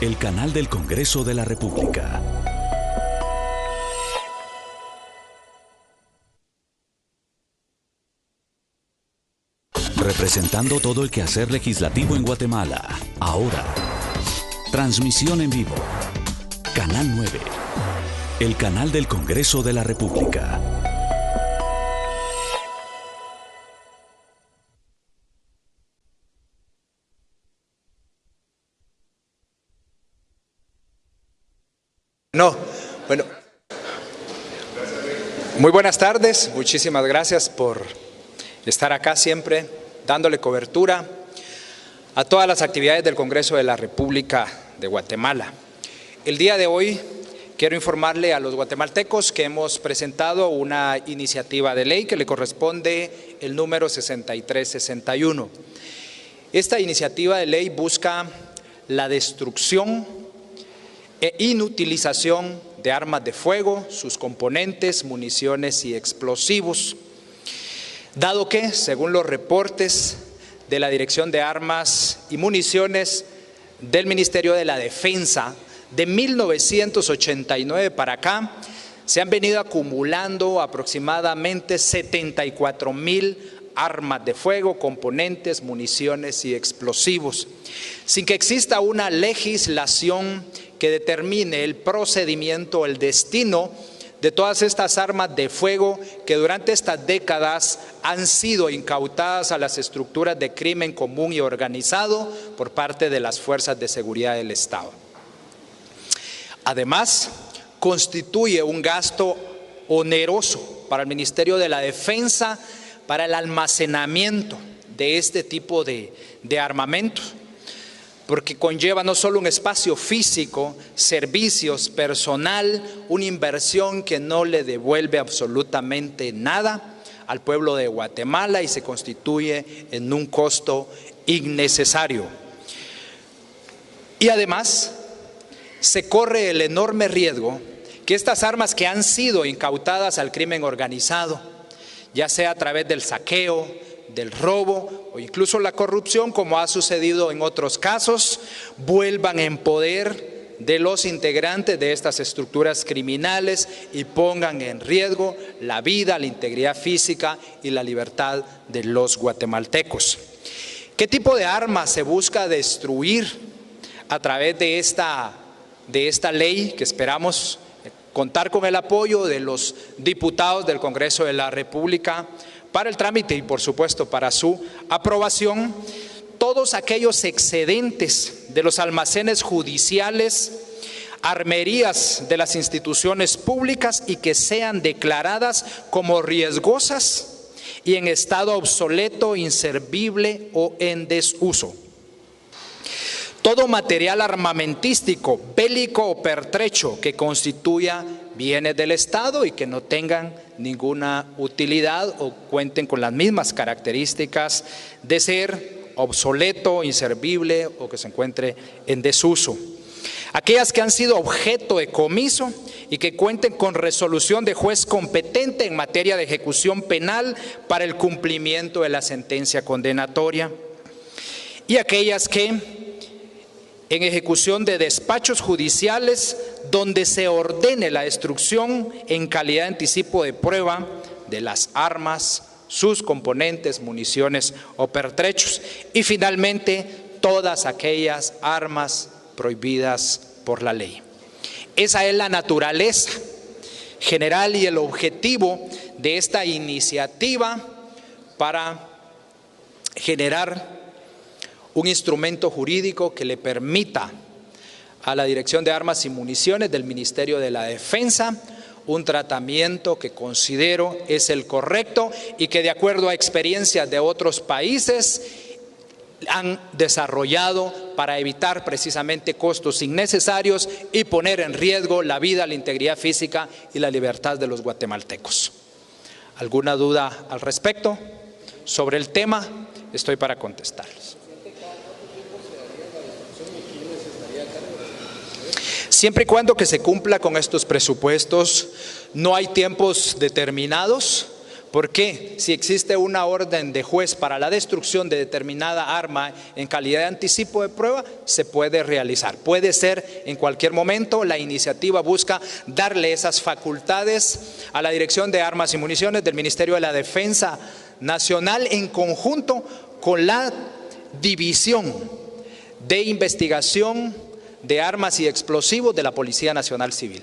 el canal del Congreso de la República. Representando todo el quehacer legislativo en Guatemala. Ahora, transmisión en vivo. Canal 9, el canal del Congreso de la República. Bueno, muy buenas tardes, muchísimas gracias por estar acá siempre dándole cobertura a todas las actividades del Congreso de la República de Guatemala. El día de hoy quiero informarle a los guatemaltecos que hemos presentado una iniciativa de ley que le corresponde el número 6361. Esta iniciativa de ley busca la destrucción e inutilización de armas de fuego, sus componentes, municiones y explosivos, dado que, según los reportes de la Dirección de Armas y Municiones del Ministerio de la Defensa, de 1989 para acá, se han venido acumulando aproximadamente 74,000 armas de fuego, componentes, municiones y explosivos, sin que exista una legislación que determine el procedimiento, el destino de todas estas armas de fuego que durante estas décadas han sido incautadas a las estructuras de crimen común y organizado por parte de las fuerzas de seguridad del Estado. Además, constituye un gasto oneroso para el Ministerio de la Defensa para el almacenamiento de este tipo de armamentos, porque conlleva no solo un espacio físico, servicios, personal, una inversión que no le devuelve absolutamente nada al pueblo de Guatemala y se constituye en un costo innecesario. Y además, se corre el enorme riesgo que estas armas que han sido incautadas al crimen organizado, ya sea a través del saqueo, del robo o incluso la corrupción, como ha sucedido en otros casos, vuelvan en poder de los integrantes de estas estructuras criminales y pongan en riesgo la vida, la integridad física y la libertad de los guatemaltecos. ¿Qué tipo de armas se busca destruir a través de esta ley que esperamos contar con el apoyo de los diputados del Congreso de la República para el trámite y por supuesto para su aprobación? Todos aquellos excedentes de los almacenes judiciales, armerías de las instituciones públicas y que sean declaradas como riesgosas y en estado obsoleto, inservible o en desuso. Todo material armamentístico, bélico o pertrecho que constituya bienes del Estado y que no tengan ninguna utilidad o cuenten con las mismas características de ser obsoleto, inservible o que se encuentre en desuso. Aquellas que han sido objeto de comiso y que cuenten con resolución de juez competente en materia de ejecución penal para el cumplimiento de la sentencia condenatoria. Y aquellas que en ejecución de despachos judiciales donde se ordene la destrucción en calidad de anticipo de prueba de las armas, sus componentes, municiones o pertrechos. Y finalmente, todas aquellas armas prohibidas por la ley. Esa es la naturaleza general y el objetivo de esta iniciativa para generar un instrumento jurídico que le permita a la Dirección de Armas y Municiones del Ministerio de la Defensa un tratamiento que considero es el correcto y que de acuerdo a experiencias de otros países han desarrollado para evitar precisamente costos innecesarios y poner en riesgo la vida, la integridad física y la libertad de los guatemaltecos. ¿Alguna duda al respecto sobre el tema? Estoy para contestarles. Siempre y cuando que se cumpla con estos presupuestos, no hay tiempos determinados ¿Por qué? Si existe una orden de juez para la destrucción de determinada arma en calidad de anticipo de prueba, se puede realizar. Puede ser en cualquier momento. La iniciativa busca darle esas facultades a la Dirección de Armas y Municiones del Ministerio de la Defensa Nacional en conjunto con la División de Investigación de Armas y Explosivos de la Policía Nacional Civil.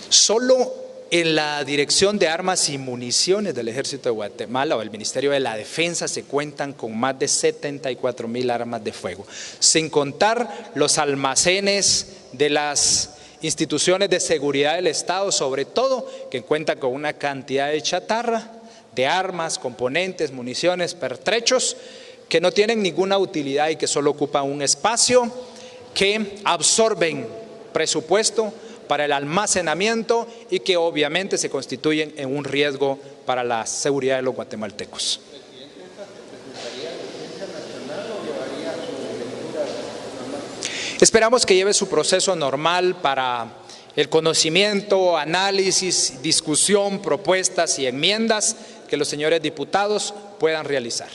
Solo en la Dirección de Armas y Municiones del Ejército de Guatemala o el Ministerio de la Defensa se cuentan con más de 74,000 armas de fuego, sin contar los almacenes de las instituciones de seguridad del Estado, sobre todo, que cuentan con una cantidad de chatarra, de armas, componentes, municiones, pertrechos, que no tienen ninguna utilidad y que solo ocupan un espacio, que absorben presupuesto para el almacenamiento y que obviamente se constituyen en un riesgo para la seguridad de los guatemaltecos. Esperamos que lleve su proceso normal para el conocimiento, análisis, discusión, propuestas y enmiendas que los señores diputados puedan realizar.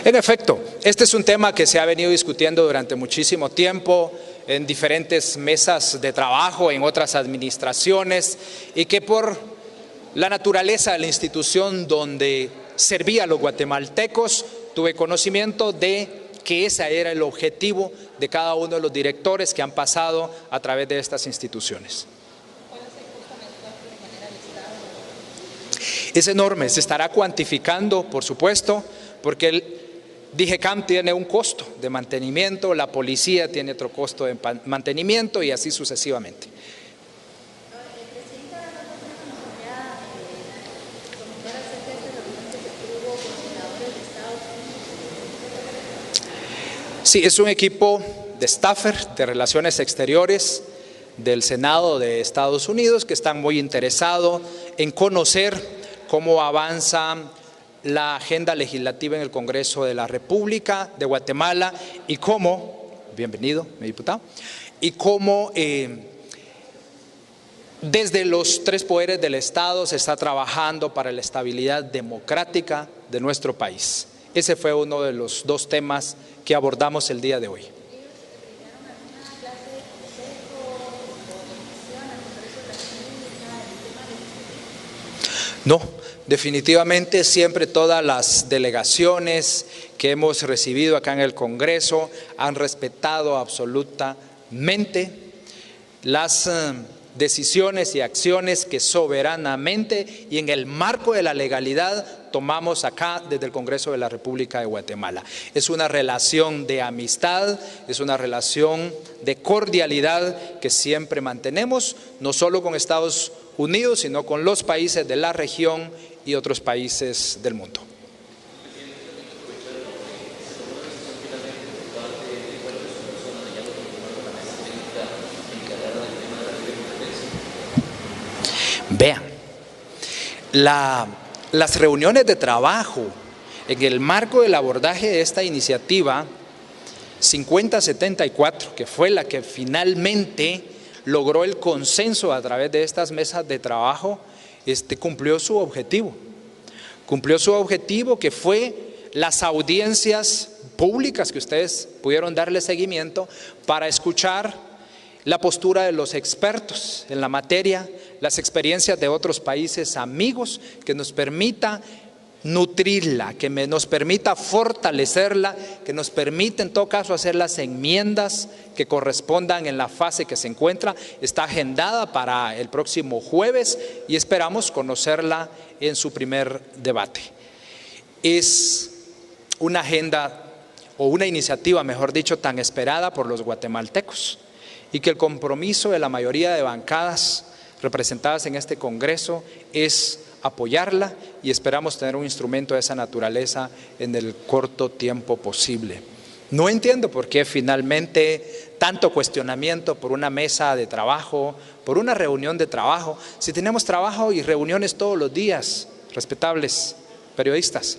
En efecto, este es un tema que se ha venido discutiendo durante muchísimo tiempo en diferentes mesas de trabajo, en otras administraciones, y que por la naturaleza de la institución donde servía a los guatemaltecos, tuve conocimiento de que ese era el objetivo de cada uno de los directores que han pasado a través de estas instituciones. Es enorme, se estará cuantificando, por supuesto, porque el DIGECAM tiene un costo de mantenimiento, la policía tiene otro costo de mantenimiento y así sucesivamente. Sí, es un equipo de staffer de Relaciones Exteriores del Senado de Estados Unidos que están muy interesados en conocer cómo avanza la agenda legislativa en el Congreso de la República de Guatemala y cómo, bienvenido, mi diputado, y cómo desde los tres poderes del Estado se está trabajando para la estabilidad democrática de nuestro país. Ese fue uno de los dos temas que abordamos el día de hoy. No, definitivamente siempre todas las delegaciones que hemos recibido acá en el Congreso han respetado absolutamente las decisiones y acciones que soberanamente y en el marco de la legalidad tomamos acá desde el Congreso de la República de Guatemala. Es una relación de amistad, es una relación de cordialidad que siempre mantenemos, no solo con Estados Unidos, sino con los países de la región y otros países del mundo. Vean, las reuniones de trabajo en el marco del abordaje de esta iniciativa 5074, que fue la que finalmente logró el consenso a través de estas mesas de trabajo, cumplió su objetivo. Cumplió su objetivo, que fue las audiencias públicas que ustedes pudieron darle seguimiento para escuchar la postura de los expertos en la materia, las experiencias de otros países amigos, que nos permita nutrirla, que nos permita fortalecerla, que nos permita en todo caso hacer las enmiendas que correspondan en la fase que se encuentra. Está agendada para el próximo jueves y esperamos conocerla en su primer debate. Es una agenda o una iniciativa, mejor dicho, tan esperada por los guatemaltecos, y que el compromiso de la mayoría de bancadas representadas en este Congreso es apoyarla, y esperamos tener un instrumento de esa naturaleza en el corto tiempo posible. No entiendo por qué finalmente tanto cuestionamiento por una mesa de trabajo, por una reunión de trabajo, si tenemos trabajo y reuniones todos los días, respetables periodistas.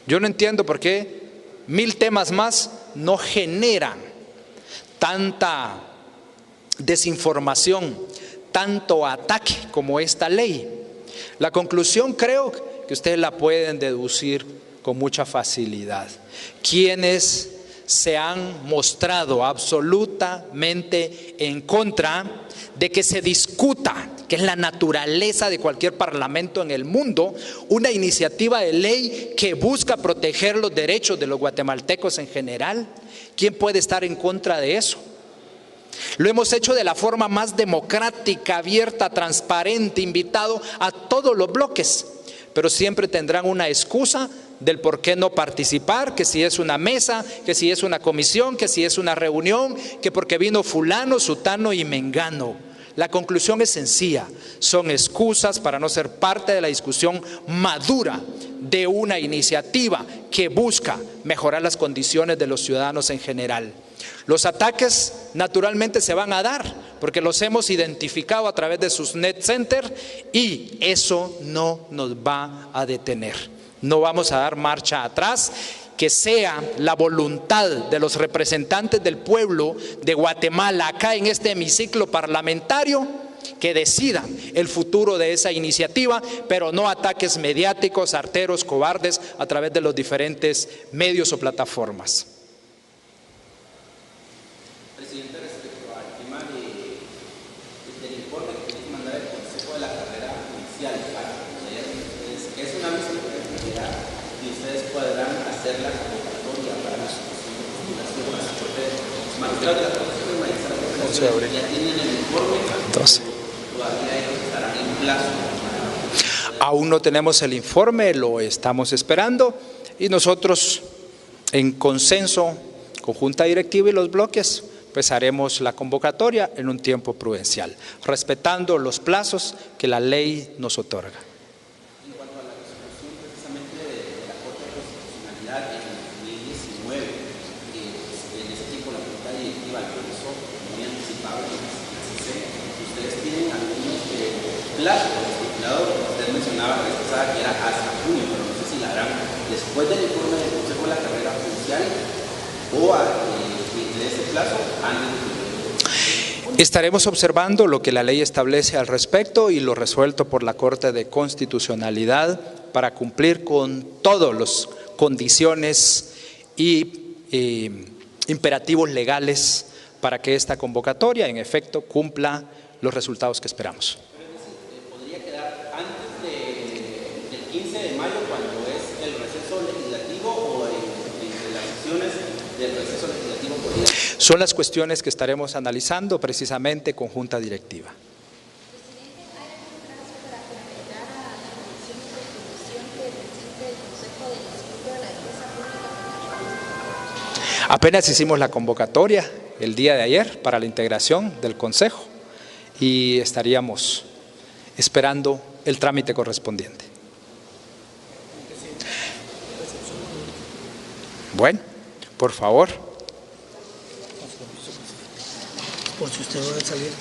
Yo no entiendo por qué 1000 temas más no generan tanta desinformación, tanto ataque como esta ley. La conclusión creo que ustedes la pueden deducir con mucha facilidad. Quienes se han mostrado absolutamente en contra de que se discuta, que es la naturaleza de cualquier parlamento en el mundo, una iniciativa de ley que busca proteger los derechos de los guatemaltecos en general. ¿Quién puede estar en contra de eso? Lo hemos hecho de la forma más democrática, abierta, transparente, invitado a todos los bloques, pero siempre tendrán una excusa del por qué no participar, que si es una mesa, que si es una comisión, que si es una reunión, que porque vino fulano, sutano y mengano. La conclusión es sencilla, son excusas para no ser parte de la discusión madura de una iniciativa que busca mejorar las condiciones de los ciudadanos en general. Los ataques naturalmente se van a dar porque los hemos identificado a través de sus net center y eso no nos va a detener. No vamos a dar marcha atrás. Que sea la voluntad de los representantes del pueblo de Guatemala acá en este hemiciclo parlamentario que decidan el futuro de esa iniciativa, pero no ataques mediáticos, arteros, cobardes a través de los diferentes medios o plataformas. Presidente, respecto al tema del informe que tiene que mandar el Consejo de la Carrera Judicial para poder, es una misión y ustedes podrán hacer la convocatoria para la suspensión de postulación para la Corte Magistrado de la Corte de Magistrado. Ya tienen el informe, entonces todavía ellos estarán en plazo. Aún no tenemos el informe, lo estamos esperando y nosotros en consenso con Junta Directiva y los bloques pues haremos la convocatoria en un tiempo prudencial, respetando los plazos que la ley nos otorga. En cuanto a la resolución precisamente de la Corte de Constitucionalidad en 2019, en ese tiempo la Junta Directiva alcanzó muy anticipado en la CC. ¿Ustedes tienen algunos plazos estipulados? Usted mencionaba la vez pasada que era hasta junio, pero no sé si la harán después del informe del Consejo de la Carrera Judicial o de ese plazo antes de... Estaremos observando lo que la ley establece al respecto y lo resuelto por la Corte de Constitucionalidad para cumplir con todas las condiciones y imperativos legales para que esta convocatoria en efecto cumpla los resultados que esperamos. ¿Podría quedar antes del 15 de mayo cuando es el receso legislativo o entre las sesiones del receso legislativo? Son las cuestiones que estaremos analizando precisamente con Junta Directiva. Apenas hicimos la convocatoria el día de ayer para la integración del Consejo y estaríamos esperando el trámite correspondiente. Bueno, por favor. Por si usted va a salir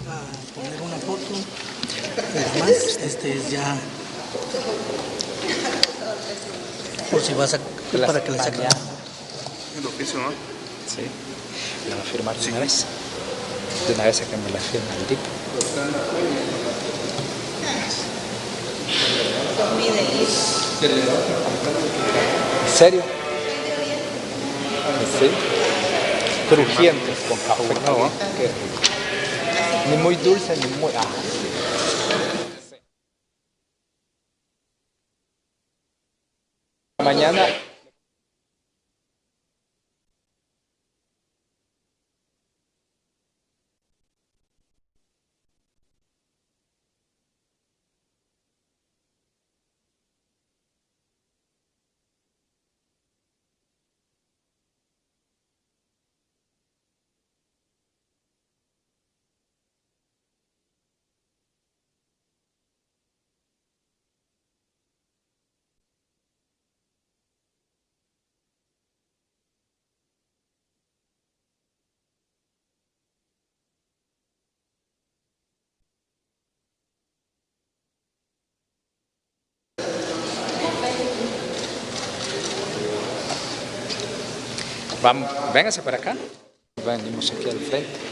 a poner una foto, además, es ya por si vas a para que le saquen el oficio, ¿no? Sí, la va a firmar de una vez. De una vez a que me la firme el tipo. ¿En serio? Sí. Crujientes con café caliente. Ni muy dulce ni muy... Mañana Vamos, véngase para acá. Venimos aquí al frente.